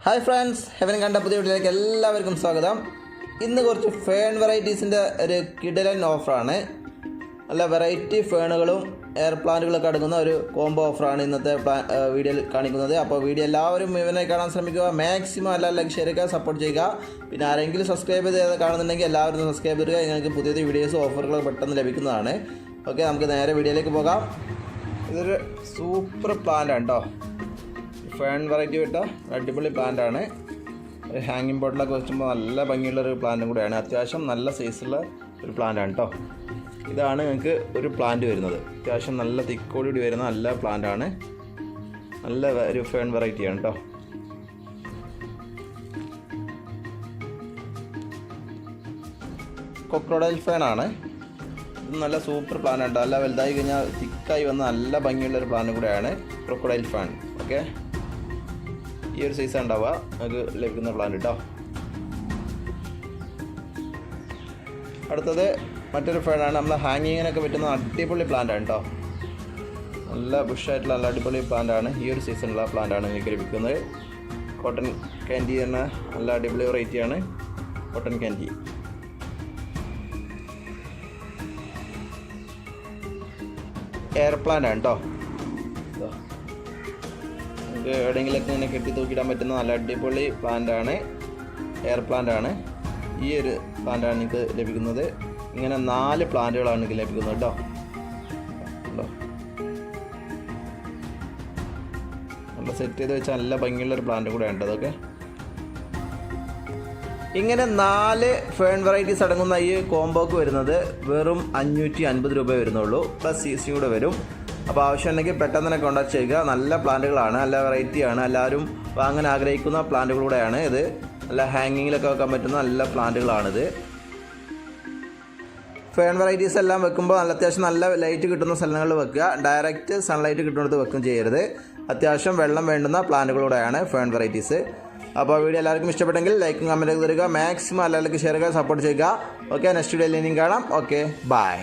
Hi friends, heaven കണ്ട പുതിയ വീട്ടിലേക്ക് എല്ലാവർക്കും സ്വാഗതം. ഇന്ന് കുറച്ച് ഫേൺ വെറൈറ്റീസിൻ്റെ ഒരു കിടിലൻ ഓഫറാണ്. നല്ല വെറൈറ്റി ഫേണുകളും എയർ പ്ലാന്റുകളൊക്കെ അടങ്ങുന്ന ഒരു കോംബോ ഓഫറാണ് ഇന്നത്തെ വീഡിയോയിൽ കാണിക്കുന്നത്. അപ്പോൾ വീഡിയോ എല്ലാവരും ഇവനെ കാണാൻ ശ്രമിക്കുക. മാക്സിമം എല്ലാവരും ഷെയർ ചെയ്യുക, സപ്പോർട്ട് ചെയ്യുക. പിന്നെ ആരെങ്കിലും സബ്സ്ക്രൈബ് ചെയ്ത് കാണുന്നുണ്ടെങ്കിൽ എല്ലാവരും സബ്സ്ക്രൈബ് ചെയ്യുക. നിങ്ങൾക്ക് പുതിയ വീഡിയോസ് ഓഫറുകൾ പെട്ടെന്ന് ലഭിക്കുന്നതാണ്. ഓക്കെ, നമുക്ക് നേരെ വീഡിയോയിലേക്ക് പോകാം. ഇതൊരു സൂപ്പർ പ്ലാന്റ് ആണ് കേട്ടോ. ഫേൺ വെറൈറ്റി വിട്ട അടിപൊളി പ്ലാന്റാണ്. ഹാങ്ങിങ് ബോട്ടിലൊക്കെ വെച്ചുമ്പോൾ നല്ല ഭംഗിയുള്ളൊരു പ്ലാന്റും കൂടെയാണ്. അത്യാവശ്യം നല്ല സൈസുള്ള ഒരു പ്ലാന്റാണ് കേട്ടോ. ഇതാണ് നിങ്ങൾക്ക് ഒരു പ്ലാന്റ് വരുന്നത്. അത്യാവശ്യം നല്ല തിക്കോടുകൂടി വരുന്ന നല്ല പ്ലാന്റാണ്. നല്ല ഒരു ഫേൺ വെറൈറ്റിയാണ് കേട്ടോ. കൊക്രോഡൈൽ ഫേണാണ്. ഇത് നല്ല സൂപ്പർ പ്ലാന്റാണ്. നല്ല വലുതായി കഴിഞ്ഞാൽ തിക്കായി വന്ന നല്ല ഭംഗിയുള്ളൊരു പ്ലാന്റ് കൂടെയാണ് ക്രൊക്കോഡൈൽ ഫേൺ. ഓക്കെ, ഈ ഒരു സൈസ് ഉണ്ടാവുക നമുക്ക് ലഭിക്കുന്ന പ്ലാന്റ് കേട്ടോ. അടുത്തത് മറ്റൊരു ഫേണാണ്. നമ്മൾ ഹാങ്ങിങ്ങിനൊക്കെ പറ്റുന്ന അടിപൊളി പ്ലാന്റാണ് കേട്ടോ. നല്ല ബുഷായിട്ടുള്ള നല്ല അടിപൊളി പ്ലാന്റാണ്. ഈ ഒരു സീസണിലുള്ള പ്ലാന്റാണ് നിങ്ങൾക്ക് ലഭിക്കുന്നത്. കോട്ടൺ ക്യാൻഡി എന്ന നല്ല അടിപൊളി വെറൈറ്റിയാണ് കോട്ടൺ ക്യാൻഡി. എയർ പ്ലാന്റാണ് കേട്ടോ. നമുക്ക് എവിടെയെങ്കിലൊക്കെ ഇങ്ങനെ കെട്ടി തൂക്കിയിടാൻ പറ്റുന്ന നല്ല അടിപൊളി പ്ലാന്റാണ്. എയർ പ്ലാന്റാണ്. ഈ ഒരു പ്ലാന്റാണ് നിങ്ങൾക്ക് ലഭിക്കുന്നത്. ഇങ്ങനെ 4 പ്ലാന്റുകളാണ് നിങ്ങൾക്ക് ലഭിക്കുന്നത് കേട്ടോ. നല്ല സെറ്റ് ചെയ്ത് വെച്ചാൽ നല്ല ഭംഗിയുള്ളൊരു പ്ലാന്റ് കൂടെ ഉണ്ട്. അതൊക്കെ ഇങ്ങനെ 4 ഫേൺ വെറൈറ്റീസ് അടങ്ങുന്ന ഈ കോംബോക്ക് വരുന്നത് വെറും 550 രൂപ വരുന്നുള്ളൂ. പ്ലസ് CC കൂടെ വരും. അപ്പോൾ ആവശ്യമുണ്ടെങ്കിൽ പെട്ടെന്ന് തന്നെ കോൺടാക്ട് ചെയ്യുക. നല്ല പ്ലാന്റുകളാണ്, നല്ല വെറൈറ്റിയാണ്. എല്ലാവരും വാങ്ങാൻ ആഗ്രഹിക്കുന്ന പ്ലാന്റുകളുടെയാണ് ഇത്. നല്ല ഹാങ്ങിങ്ങിലൊക്കെ വെക്കാൻ പറ്റുന്ന നല്ല പ്ലാന്റുകളാണിത്. ഫേൺ വെറൈറ്റീസ് എല്ലാം വെക്കുമ്പോൾ നല്ല അത്യാവശ്യം നല്ല ലൈറ്റ് കിട്ടുന്ന സ്ഥലങ്ങളിൽ വെക്കുക. ഡയറക്റ്റ് സൺലൈറ്റ് കിട്ടുന്നിടത്ത് വെക്കും ചെയ്യരുത്. അത്യാവശ്യം വെള്ളം വേണ്ടുന്ന പ്ലാന്റുകളുടെയാണ് ഫേൺ വെറൈറ്റീസ്. അപ്പോൾ വീഡിയോ എല്ലാവർക്കും ഇഷ്ടപ്പെട്ടെങ്കിൽ ലൈക്കും കമൻറ്റൊക്കെ തരിക. മാക്സിമം എല്ലാവർക്കും ഷെയർ ചെയ്യുക, സപ്പോർട്ട് ചെയ്യുക. ഓക്കെ, നെക്സ്റ്റ് വീഡിയോയിൽ ഇനിയും കാണാം. Okay, by.